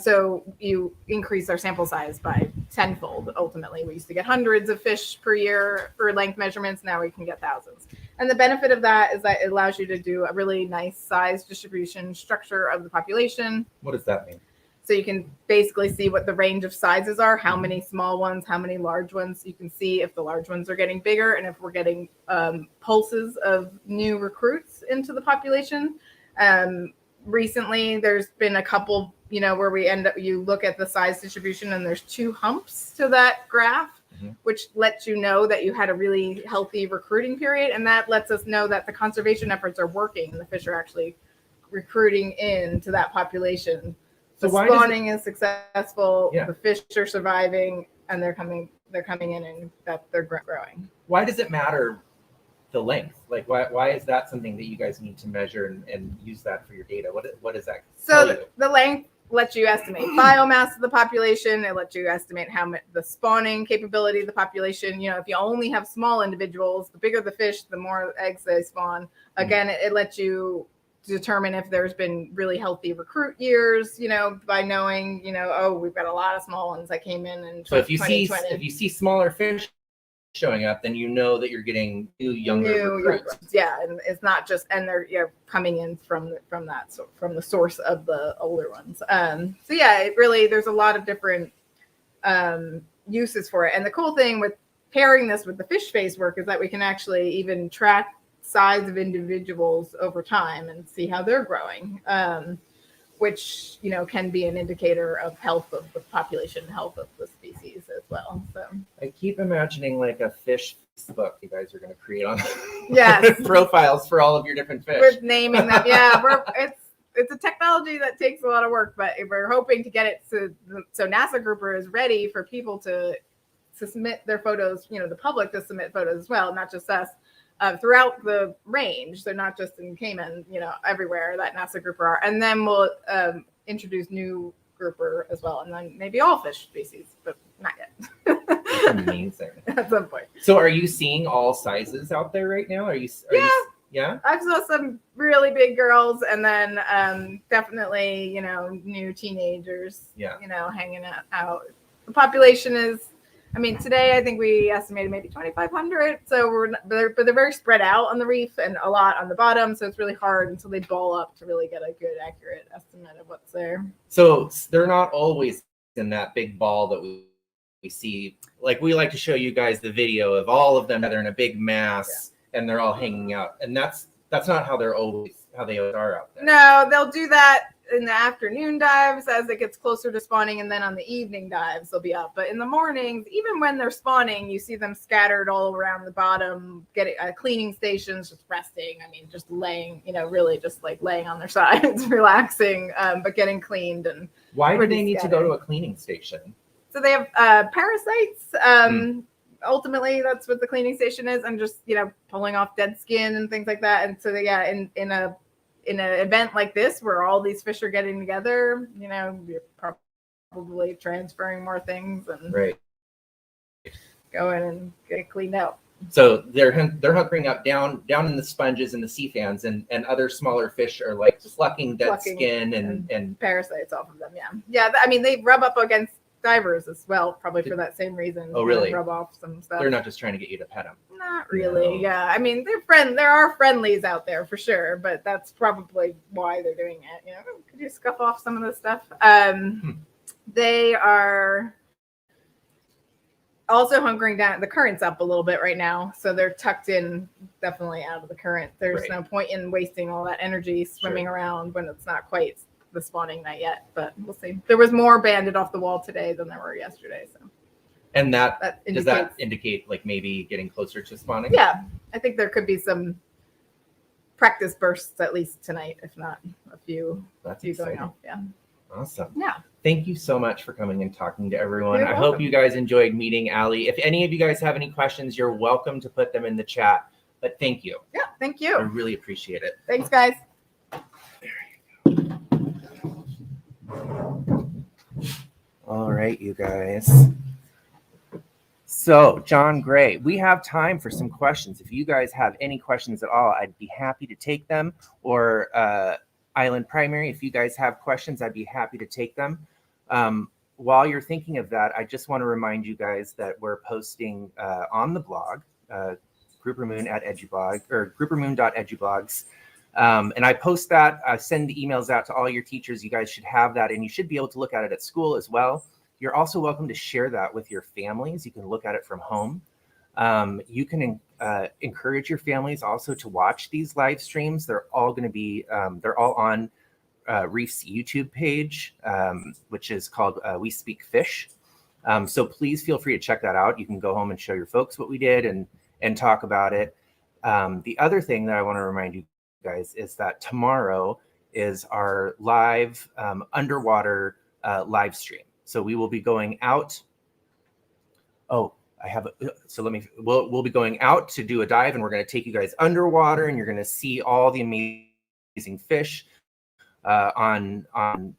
[SPEAKER 4] So you increase our sample size by tenfold. Ultimately, we used to get hundreds of fish per year for length measurements. Now we can get thousands. And the benefit of that is that it allows you to do a really nice size distribution structure of the population.
[SPEAKER 1] What does that mean?
[SPEAKER 4] So you can basically see what the range of sizes are, how many small ones, how many large ones. You can see if the large ones are getting bigger and if we're getting pulses of new recruits into the population. Recently, there's been a couple, where you look at the size distribution and there's two humps to that graph, which lets you know that you had a really healthy recruiting period. And that lets us know that the conservation efforts are working and the fish are actually recruiting into that population. So the spawning is successful, the fish are surviving, and they're coming in and that they're growing.
[SPEAKER 1] Why does it matter the length? Like why is that something that you guys need to measure and use that for your data? What is that?
[SPEAKER 4] So the length lets you estimate biomass of the population. It lets you estimate how much the spawning capability of the population. If you only have small individuals, the bigger the fish, the more eggs they spawn. Again, it lets you determine if there's been really healthy recruit years, by knowing, we've got a lot of small ones that came in.
[SPEAKER 1] So if you see smaller fish showing up, then that you're getting younger recruits.
[SPEAKER 4] And it's not just, and they're coming in from the source of the older ones. It really, there's a lot of different uses for it. And the cool thing with pairing this with the fish face work is that we can actually even track size of individuals over time and see how they're growing, which can be an indicator of health of the population, health of the species as well. So
[SPEAKER 1] I keep imagining like a fish book you guys are going to create on profiles for all of your different fish.
[SPEAKER 4] We're naming them. It's a technology that takes a lot of work, but we're hoping to get it so Nassau grouper is ready for people to submit their photos, the public to submit photos as well, not just us. Throughout the range. They're not just in Cayman, everywhere that Nassau grouper are. And then we'll introduce new grouper as well. And then maybe all fish species, but not yet.
[SPEAKER 1] That's amazing.
[SPEAKER 4] At some point.
[SPEAKER 1] So are you seeing all sizes out there right now? Yeah.
[SPEAKER 4] I saw some really big girls and then definitely, new teenagers, hanging out. The population is, today I think we estimated maybe 2,500. So they're very spread out on the reef and a lot on the bottom. So it's really hard until they ball up to really get a good, accurate estimate of what's there.
[SPEAKER 1] So they're not always in that big ball that we see. Like we like to show you guys the video of all of them. They're in a big mass and they're all hanging out. And that's not how they always are out there.
[SPEAKER 4] No, they'll do that in the afternoon dives as it gets closer to spawning, and then on the evening dives they'll be up. But in the mornings, even when they're spawning, you see them scattered all around the bottom, getting cleaning stations, just resting. Just laying, really just like laying on their sides, relaxing, but getting cleaned. And
[SPEAKER 1] why do they need to go to a cleaning station?
[SPEAKER 4] So they have parasites. Ultimately, that's what the cleaning station is, and just pulling off dead skin and things like that. And so in an event like this where all these fish are getting together, you're probably transferring more things and
[SPEAKER 1] Right.
[SPEAKER 4] go in and get it cleaned out.
[SPEAKER 1] So they're hunkering up down in the sponges and the sea fans, and other smaller fish are like plucking dead skin and
[SPEAKER 4] parasites off of them. Yeah. I mean, they rub up against divers as well, probably for that same reason.
[SPEAKER 1] Oh, really?
[SPEAKER 4] Rub off some stuff.
[SPEAKER 1] They're not just trying to get you to pet them.
[SPEAKER 4] Not really.
[SPEAKER 1] No.
[SPEAKER 4] Yeah. I mean, there are friendlies out there for sure, but that's probably why they're doing it. You know, could you scuff off some of this stuff? They are also hunkering down. The current's up a little bit right now, so they're tucked in, definitely out of the current. There's no point in wasting all that energy swimming around when it's not quite the spawning night yet, but we'll see. There was more banded off the wall today than there were yesterday. So,
[SPEAKER 1] and that does that indicate like maybe getting closer to spawning?
[SPEAKER 4] Yeah, I think there could be some practice bursts at least tonight, if not a few.
[SPEAKER 1] That's
[SPEAKER 4] going off. Yeah.
[SPEAKER 1] Awesome.
[SPEAKER 4] Yeah.
[SPEAKER 1] Thank you so much for coming and talking to everyone.
[SPEAKER 4] You're
[SPEAKER 1] I
[SPEAKER 4] welcome.
[SPEAKER 1] hope you guys enjoyed meeting Alli. If any of you guys have any questions, you're welcome to put them in the chat. But thank you.
[SPEAKER 4] Yeah, thank
[SPEAKER 1] I
[SPEAKER 4] you.
[SPEAKER 1] really appreciate it.
[SPEAKER 4] Thanks, guys.
[SPEAKER 1] All right, you guys. So, John Gray, we have time for some questions. If you guys have any questions at all, I'd be happy to take them. Or Island Primary, if you guys have questions, I'd be happy to take them. While you're thinking of that, I just want to remind you guys that we're posting on the blog, Groupermoon at Edublog, or groupermoon.edublogs. And I post that, I send the emails out to all your teachers. You guys should have that, and you should be able to look at it at school as well. You're also welcome to share that with your families. You can look at it from home. You can encourage your families also to watch these live streams. They're all going to be, they're all on REEF's YouTube page, which is called We Speak Fish. So please feel free to check that out. You can go home and show your folks what we did and talk about it. The other thing that I want to remind you guys is that tomorrow is our live underwater live stream. So we will be going out. We'll be going out to do a dive, and we're going to take you guys underwater, and you're going to see all the amazing fish on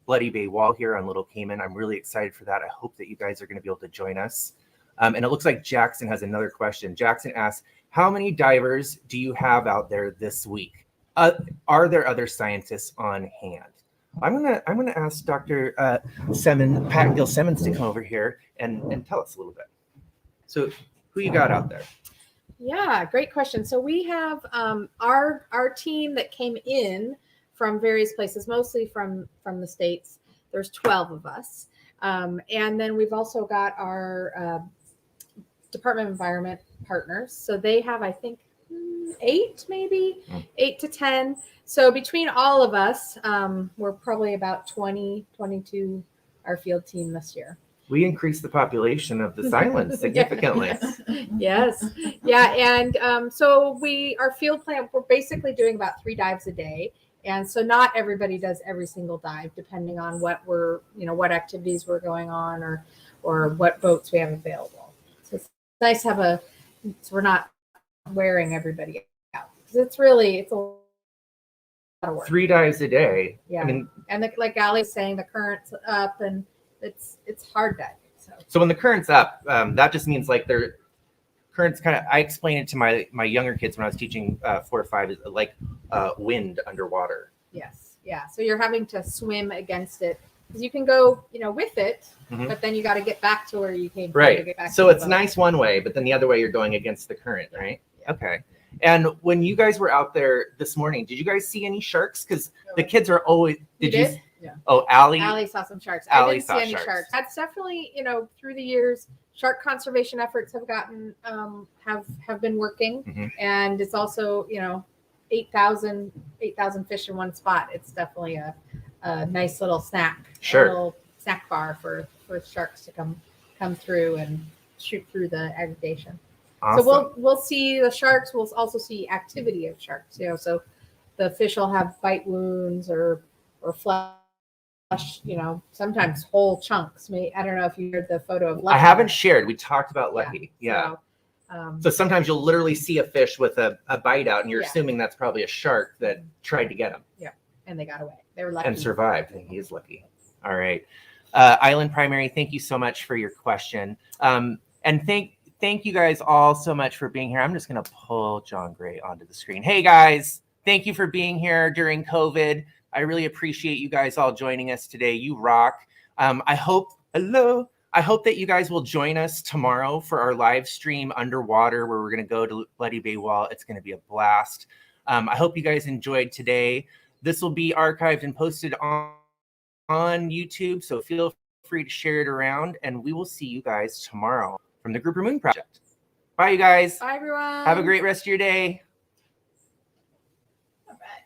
[SPEAKER 1] Bloody Bay Wall here on Little Cayman. I'm really excited for that. I hope that you guys are going to be able to join us. And it looks like Jackson has another question. Jackson asks, how many divers do you have out there this week? Are there other scientists on hand? I'm gonna ask Dr. Pattengill-Semmens to come over here and tell us a little bit. So who you got out there?
[SPEAKER 2] Yeah, great question. So we have our team that came in from various places, mostly from the States. There's 12 of us. And then we've also got our Department of Environment partners. So they have, I think, 8 to 10. So between all of us, we're probably about 22, our field team this year.
[SPEAKER 1] We increased the population of this island significantly.
[SPEAKER 2] Yes. Yeah. And so our field plan, we're basically doing about 3 dives a day. And so not everybody does every single dive, depending on what what activities we're going on or what boats we have available. So it's nice to have so we're not wearing everybody out. Because it's a lot of work.
[SPEAKER 1] 3 dives a day.
[SPEAKER 2] Yeah.
[SPEAKER 1] I mean,
[SPEAKER 2] and like Alli's saying, the current's up and it's hard diving.
[SPEAKER 1] So when the current's up, that just means like their currents kind of, I explain it to my younger kids when I was teaching 4 to 5 is like wind underwater.
[SPEAKER 2] Yes. Yeah. So you're having to swim against it because you can go, with it, but then you got to get back to where you came from.
[SPEAKER 1] Right.
[SPEAKER 2] To get back
[SPEAKER 1] So
[SPEAKER 2] to the
[SPEAKER 1] it's
[SPEAKER 2] boat.
[SPEAKER 1] nice one way, but then the other way you're going against the current, right?
[SPEAKER 2] Yeah.
[SPEAKER 1] Okay. And when you guys were out there this morning, did you guys see any sharks? Because the kids are always. Did you?
[SPEAKER 2] Yeah.
[SPEAKER 1] Oh, Alli
[SPEAKER 2] saw some sharks.
[SPEAKER 1] Alli
[SPEAKER 2] I didn't
[SPEAKER 1] saw
[SPEAKER 2] see any
[SPEAKER 1] sharks.
[SPEAKER 2] sharks. That's definitely, through the years, shark conservation efforts have gotten have been working, and it's also 8,000 fish in one spot. It's definitely a nice little snack.
[SPEAKER 1] Sure.
[SPEAKER 2] A little snack bar for sharks to come through and shoot through the aggregation.
[SPEAKER 1] Awesome.
[SPEAKER 2] So we'll see the sharks. We'll also see activity of sharks. So the fish will have bite wounds or flesh. Sometimes whole chunks. I don't know if you heard the photo of Lucky.
[SPEAKER 1] I haven't shared. We talked about Lucky. Yeah. So sometimes you'll literally see a fish with a bite out, and you're assuming that's probably a shark that tried to get him.
[SPEAKER 2] Yeah, and they got away. They were lucky
[SPEAKER 1] and survived. And he is lucky. All right. Island Primary, thank you so much for your question. And thank you guys all so much for being here. I'm just going to pull John Gray onto the screen. Hey guys, thank you for being here during COVID. I really appreciate you guys all joining us today. You rock. I hope that you guys will join us tomorrow for our live stream underwater, where we're going to go to Bloody Bay Wall. It's going to be a blast. I hope you guys enjoyed today. This will be archived and posted on YouTube, so feel free to share it around, and we will see you guys tomorrow from the Grouper Moon Project. Bye, you guys.
[SPEAKER 2] Bye, everyone.
[SPEAKER 1] Have a great rest of your day.